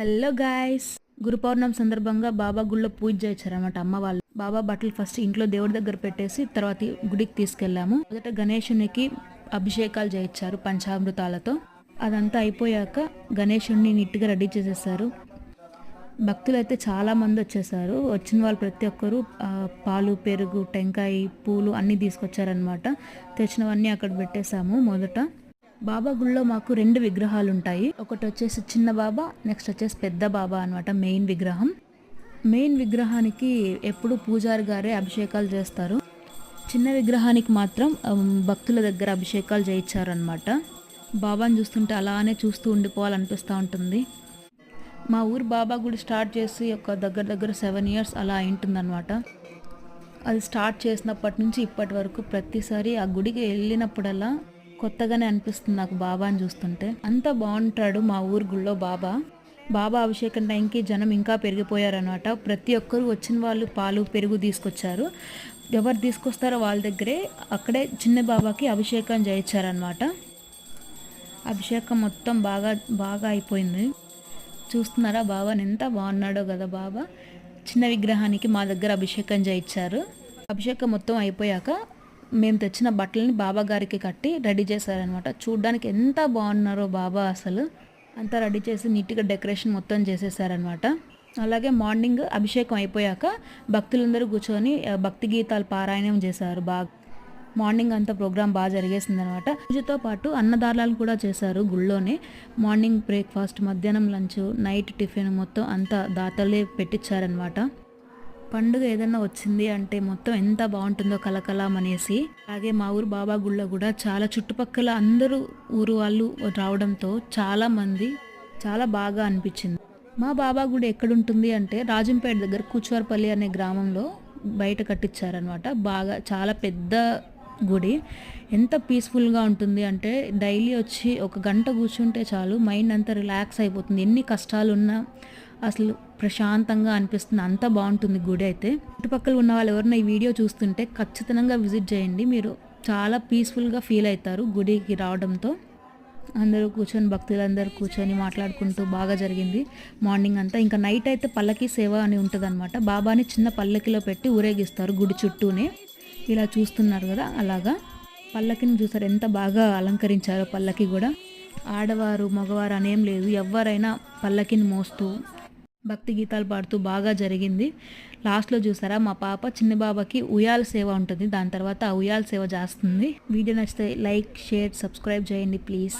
Hello guys, గురు పౌర్ణమి సందర్భంగా బాబా గుళ్ళో పూజ చేయించారనమాట అమ్మ వాళ్ళు. బాబా బట్టలు ఫస్ట్ ఇంట్లో దేవుడి దగ్గర పెట్టేసి తర్వాత గుడికి తీసుకెళ్ళాము. మొదట గణేశునికి అభిషేకాలు చేయించారు పంచామృతాలతో. అదంతా అయిపోయాక గణేశుడిని నీట్గా రెడీ చేసేసారు. భక్తులు అయితే చాలా మంది వచ్చేసారు. వచ్చిన వాళ్ళు ప్రతి ఒక్కరు పాలు, పెరుగు, టెంకాయ, పూలు అన్నీ తీసుకొచ్చారనమాట. తెచ్చినవన్నీ అక్కడ పెట్టేశాము. మొదట బాబా గుళ్ళో మాకు 2 విగ్రహాలు ఉంటాయి. ఒకటి వచ్చేసి చిన్న బాబా, నెక్స్ట్ వచ్చేసి పెద్ద బాబా అనమాట. మెయిన్ విగ్రహం. మెయిన్ విగ్రహానికి ఎప్పుడు పూజారి గారే అభిషేకాలు చేస్తారు. చిన్న విగ్రహానికి మాత్రం భక్తుల దగ్గర అభిషేకాలు చేయించారనమాట. బాబాని చూస్తుంటే అలానే చూస్తూ ఉండిపోవాలనిపిస్తూ ఉంటుంది. మా ఊరు బాబా గుడి స్టార్ట్ చేసి ఒక దగ్గర 7 years అలా అయింటుందన్నమాట. అది స్టార్ట్ చేసినప్పటి నుంచి ఇప్పటి వరకు ప్రతిసారి ఆ గుడికి వెళ్ళినప్పుడల్లా కొత్తగానే అనిపిస్తుంది నాకు బాబాని చూస్తుంటే. అంత బాగుంటాడు మా ఊరు గుళ్ళో బాబా. బాబా అభిషేకం టైంకి జనం ఇంకా పెరిగిపోయారనమాట. ప్రతి ఒక్కరు వచ్చిన వాళ్ళు పాలు, పెరుగు తీసుకొచ్చారు. ఎవరు తీసుకొస్తారో వాళ్ళ దగ్గరే అక్కడే చిన్న బాబాకి అభిషేకం చేయించారనమాట. అభిషేకం మొత్తం బాగా అయిపోయింది. చూస్తున్నారా బాబాని ఎంత బాగున్నాడో కదా బాబా. చిన్న విగ్రహానికి మా దగ్గర అభిషేకం చేయించారు. అభిషేకం మొత్తం అయిపోయాక మేము తెచ్చిన బట్టలని బాబా గారికి కట్టి రెడీ చేశారనమాట. చూడ్డానికి ఎంత బాగున్నారో బాబా అసలు. అంతా రెడీ చేసి నీట్గా డెకరేషన్ మొత్తం చేసేసారనమాట. అలాగే మార్నింగ్ అభిషేకం అయిపోయాక భక్తులందరూ కూర్చొని భక్తి గీతాలు పారాయణం చేశారు. మార్నింగ్ అంతా ప్రోగ్రామ్ బాగా జరిగేసింది అనమాట. పూజతో పాటు అన్నదానాలు కూడా చేశారు గుళ్ళోనే. మార్నింగ్ బ్రేక్ఫాస్ట్, మధ్యాహ్నం లంచ్, నైట్ టిఫిన్ మొత్తం అంతా దాతలే పెట్టించారనమాట. పండుగ ఏదైనా వచ్చింది అంటే మొత్తం ఎంత బాగుంటుందో కలకలం అనేసి. అలాగే మా ఊరు బాబా గుళ్ళో కూడా చాలా చుట్టుపక్కల అందరూ ఊరు వాళ్ళు రావడంతో చాలా బాగా అనిపించింది. మా బాబా గుడి ఎక్కడుంటుంది అంటే రాజంపేట దగ్గర కూచువారపల్లి అనే గ్రామంలో బయట కట్టించారనమాట. చాలా పెద్ద గుడి. ఎంత పీస్ఫుల్గా ఉంటుంది అంటే డైలీ వచ్చి 1 గంట కూర్చుంటే చాలు, మైండ్ అంతా రిలాక్స్ అయిపోతుంది. ఎన్ని కష్టాలున్నా అసలు ప్రశాంతంగా అనిపిస్తుంది. అంత బాగుంటుంది గుడి అయితే. చుట్టుపక్కల ఉన్న వాళ్ళు ఎవరైనా ఈ వీడియో చూస్తుంటే ఖచ్చితంగా విజిట్ చేయండి. మీరు చాలా పీస్ఫుల్గా ఫీల్ అవుతారు గుడికి రావడంతో. అందరూ కూర్చొని భక్తులందరూ కూర్చొని మాట్లాడుకుంటూ బాగా జరిగింది మార్నింగ్ అంతా. ఇంకా నైట్ అయితే పల్లకి సేవ అని ఉంటుంది అనమాట. బాబాని చిన్న పల్లకిలో పెట్టి ఊరేగిస్తారు గుడి చుట్టూనే. ఇలా చూస్తున్నారు కదా, అలాగా పల్లకిని చూసారు ఎంత బాగా అలంకరించారో. పల్లకి కూడా ఆడవారు మగవారు అనేం లేదు, ఎవరైనా పల్లకిని మోస్తూ భక్తి గీతాలు పాడుతూ బాగా జరిగింది. లాస్ట్లో చూసారా మా పాప చిన్న బాబాకి ఉయ్యాల సేవ ఉంటుంది. దాని తర్వాత ఆ ఉయ్యాల సేవ చేస్తుంది. వీడియో నచ్చితే లైక్, షేర్, సబ్స్క్రైబ్ చేయండి ప్లీజ్.